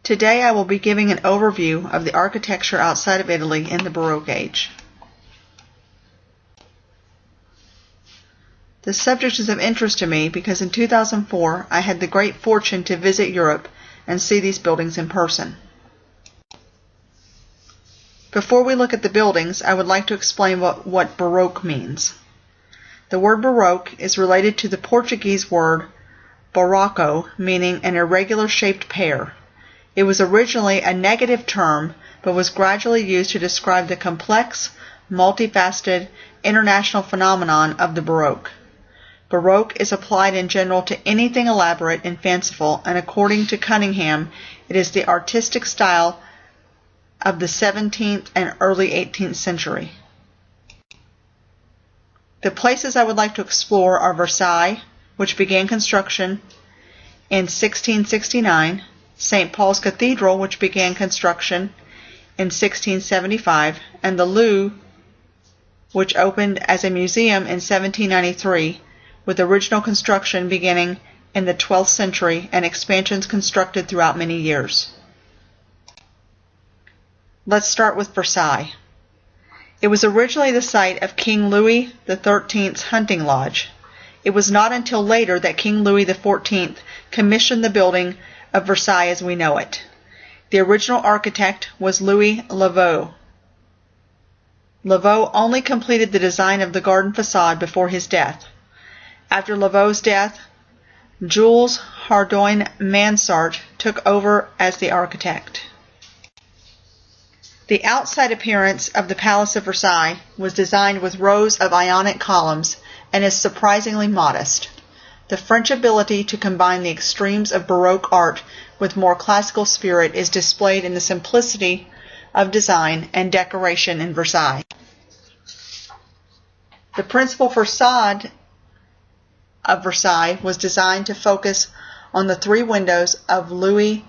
Today I will be giving an overview of the architecture outside of Italy in the Baroque age. This subject is of interest to me because in 2004 I had the great fortune to visit Europe and see these buildings in person. Before we look at the buildings, I would like to explain what Baroque means. The word Baroque is related to the Portuguese word barroco, meaning an irregular shaped pear. It was originally a negative term, but was gradually used to describe the complex, multifaceted, international phenomenon of the Baroque. Baroque is applied in general to anything elaborate and fanciful, and according to Cunningham, it is the artistic style of the 17th and early 18th century. The places I would like to explore are Versailles, which began construction in 1669, St. Paul's Cathedral, which began construction in 1675, and the Louvre, which opened as a museum in 1793, with original construction beginning in the 12th century and expansions constructed throughout many years. Let's start with Versailles. It was originally the site of King Louis XIII's hunting lodge. It was not until later that King Louis XIV commissioned the building of Versailles as we know it. The original architect was Louis Lavaux. Lavaux only completed the design of the garden facade before his death. After Lavaux's death, Jules Hardouin-Mansart took over as the architect. The outside appearance of the Palace of Versailles was designed with rows of Ionic columns and is surprisingly modest. The French ability to combine the extremes of Baroque art with more classical spirit is displayed in the simplicity of design and decoration in Versailles. The principal facade of Versailles was designed to focus on the three windows of Louis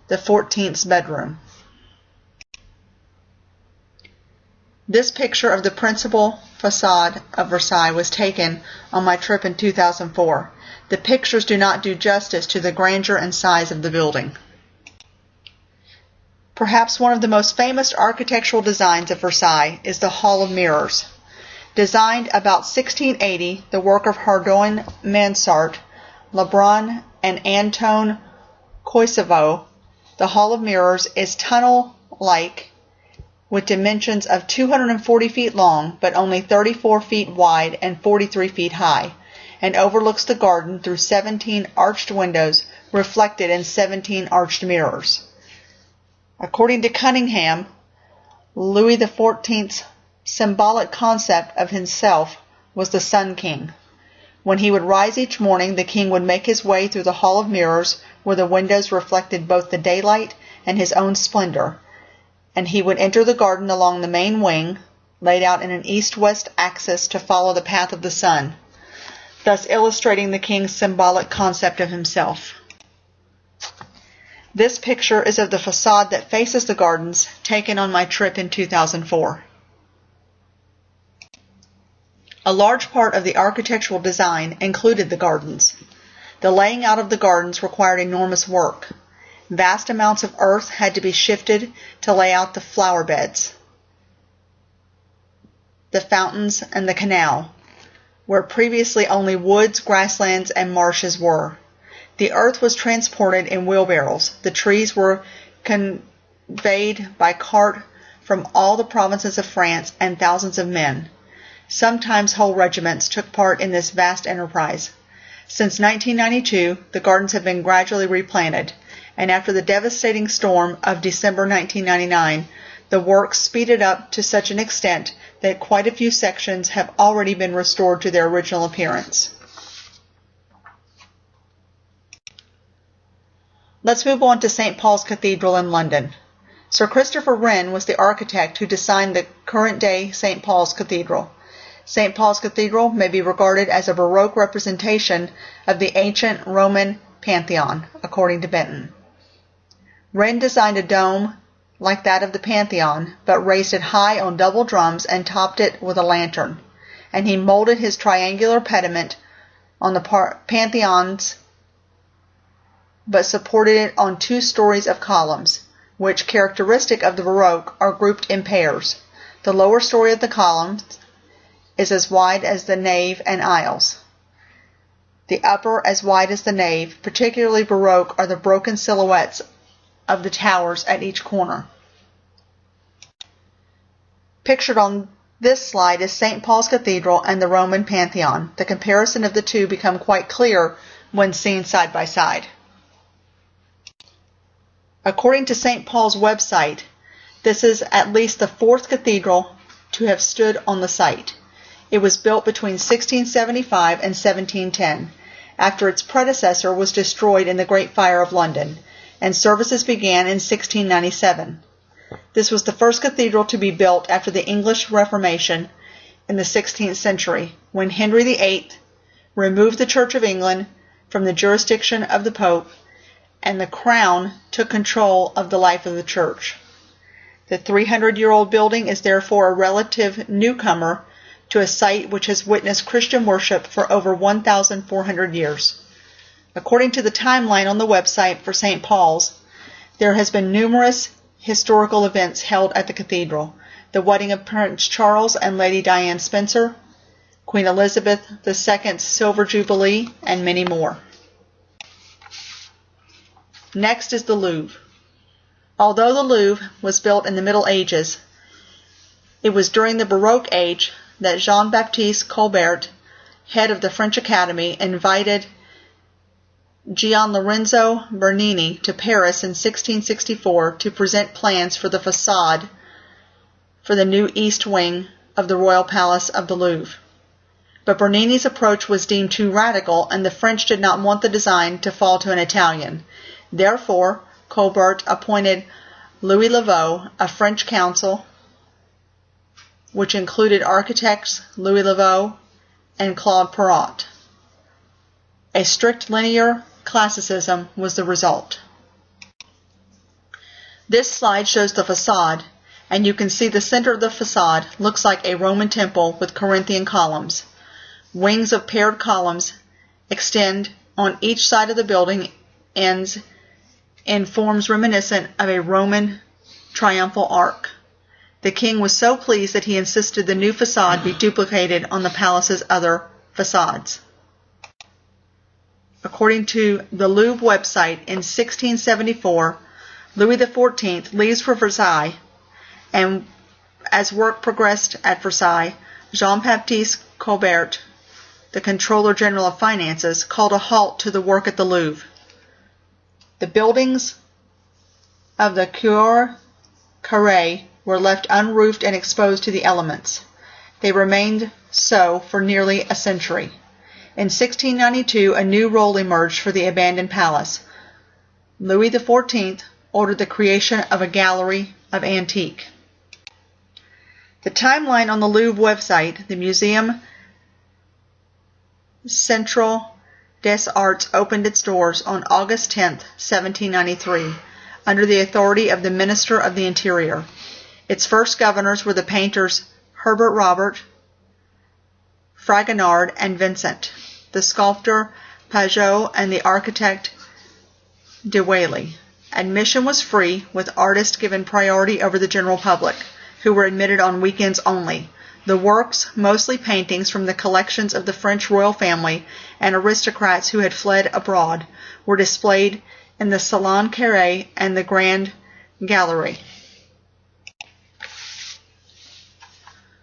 XIV's bedroom. This picture of the principal facade of Versailles was taken on my trip in 2004. The pictures do not do justice to the grandeur and size of the building. Perhaps one of the most famous architectural designs of Versailles is the Hall of Mirrors. Designed about 1680, the work of Hardouin-Mansart, Lebrun, and Antoine Coisevaux, the Hall of Mirrors is tunnel-like with dimensions of 240 feet long, but only 34 feet wide and 43 feet high, and overlooks the garden through 17 arched windows reflected in 17 arched mirrors. According to Cunningham, Louis XIV's symbolic concept of himself was the Sun King. When he would rise each morning, the king would make his way through the Hall of Mirrors, where the windows reflected both the daylight and his own splendor, and he would enter the garden along the main wing, laid out in an east-west axis to follow the path of the sun, thus illustrating the king's symbolic concept of himself. This picture is of the facade that faces the gardens, taken on my trip in 2004. A large part of the architectural design included the gardens. The laying out of the gardens required enormous work. Vast amounts of earth had to be shifted to lay out the flower beds, the fountains, and the canal, where previously only woods, grasslands, and marshes were. The earth was transported in wheelbarrows. The trees were conveyed by cart from all the provinces of France, and thousands of men, sometimes whole regiments, took part in this vast enterprise. Since 1992, the gardens have been gradually replanted, and after the devastating storm of December 1999, the work speeded up to such an extent that quite a few sections have already been restored to their original appearance. Let's move on to St. Paul's Cathedral in London. Sir Christopher Wren was the architect who designed the current-day St. Paul's Cathedral. St. Paul's Cathedral may be regarded as a Baroque representation of the ancient Roman Pantheon, according to Benton. Wren designed a dome like that of the Pantheon, but raised it high on double drums and topped it with a lantern, and he molded his triangular pediment on the Pantheon's but supported it on 2 stories of columns, which, characteristic of the Baroque, are grouped in pairs. The lower story of the columns is as wide as the nave and aisles. The upper as wide as the nave. Particularly Baroque are the broken silhouettes of the towers at each corner. Pictured on this slide is St. Paul's Cathedral and the Roman Pantheon. The comparison of the two become quite clear when seen side by side. According to St. Paul's website, this is at least the 4th cathedral to have stood on the site. It was built between 1675 and 1710, after its predecessor was destroyed in the Great Fire of London, and services began in 1697. This was the first cathedral to be built after the English Reformation in the 16th century, when Henry VIII removed the Church of England from the jurisdiction of the Pope, and the Crown took control of the life of the Church. The 300-year-old building is therefore a relative newcomer to a site which has witnessed Christian worship for over 1,400 years. According to the timeline on the website for St. Paul's, there has been numerous historical events held at the cathedral: the wedding of Prince Charles and Lady Diane Spencer, Queen Elizabeth II's Silver Jubilee, and many more. Next is the Louvre. Although the Louvre was built in the Middle Ages, it was during the Baroque age that Jean-Baptiste Colbert, head of the French Academy, invited Gian Lorenzo Bernini to Paris in 1664 to present plans for the façade for the new east wing of the Royal Palace of the Louvre. But Bernini's approach was deemed too radical, and the French did not want the design to fall to an Italian. Therefore, Colbert appointed Louis Laveau, a French council, which included architects Louis Laveau and Claude Perrault. A strict linear classicism was the result. This slide shows the facade, and you can see the center of the facade looks like a Roman temple with Corinthian columns. Wings of paired columns extend on each side of the building ends in forms reminiscent of a Roman triumphal arch. The king was so pleased that he insisted the new facade be duplicated on the palace's other facades. According to the Louvre website, in 1674, Louis XIV leaves for Versailles, and as work progressed at Versailles, Jean-Baptiste Colbert, the Controller General of Finances, called a halt to the work at the Louvre. The buildings of the Cour Carrée were left unroofed and exposed to the elements. They remained so for nearly a century. In 1692, a new role emerged for the abandoned palace. Louis XIV ordered the creation of a gallery of antique. The timeline on the Louvre website, the Museum Central des Arts opened its doors on August 10, 1793, under the authority of the Minister of the Interior. Its first governors were the painters Herbert Robert, Fragonard, and Vincent, the sculptor Pajot, and the architect de Wailly. Admission was free, with artists given priority over the general public, who were admitted on weekends only. The works, mostly paintings from the collections of the French royal family and aristocrats who had fled abroad, were displayed in the Salon Carré and the Grand Gallery.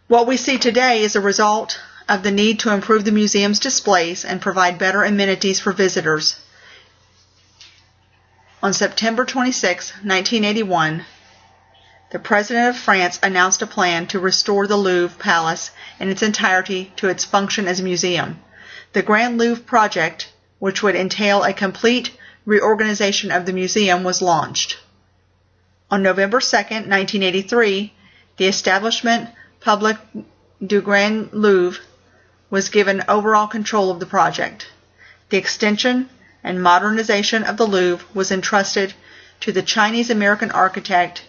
What we see today is a result of the need to improve the museum's displays and provide better amenities for visitors. On September 26, 1981, the President of France announced a plan to restore the Louvre Palace in its entirety to its function as a museum. The Grand Louvre project, which would entail a complete reorganization of the museum, was launched. On November 2, 1983, the establishment Public du Grand Louvre was given overall control of the project. The extension and modernization of the Louvre was entrusted to the Chinese-American architect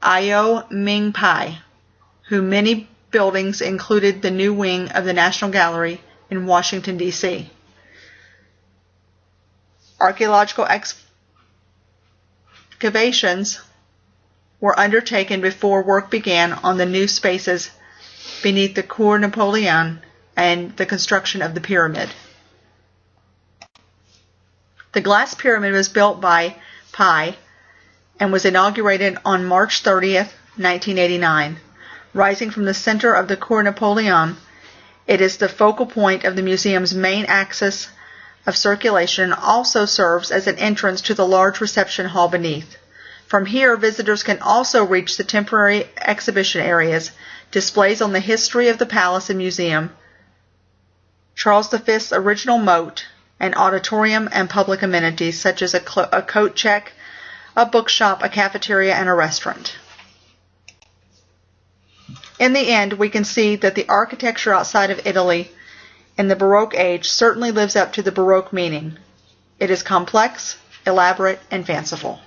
Io Ming Pai, who many buildings included the new wing of the National Gallery in Washington, D.C. Archaeological excavations were undertaken before work began on the new spaces beneath the Cour Napoleon and the construction of the pyramid. The glass pyramid was built by Pi and was inaugurated on March 30th, 1989. Rising from the center of the Cour Napoleon, it is the focal point of the museum's main axis of circulation and also serves as an entrance to the large reception hall beneath. From here, visitors can also reach the temporary exhibition areas, displays on the history of the palace and museum, Charles V's original moat, an auditorium, and public amenities such as a coat check, a bookshop, a cafeteria, and a restaurant. In the end, we can see that the architecture outside of Italy in the Baroque age certainly lives up to the Baroque meaning. It is complex, elaborate, and fanciful.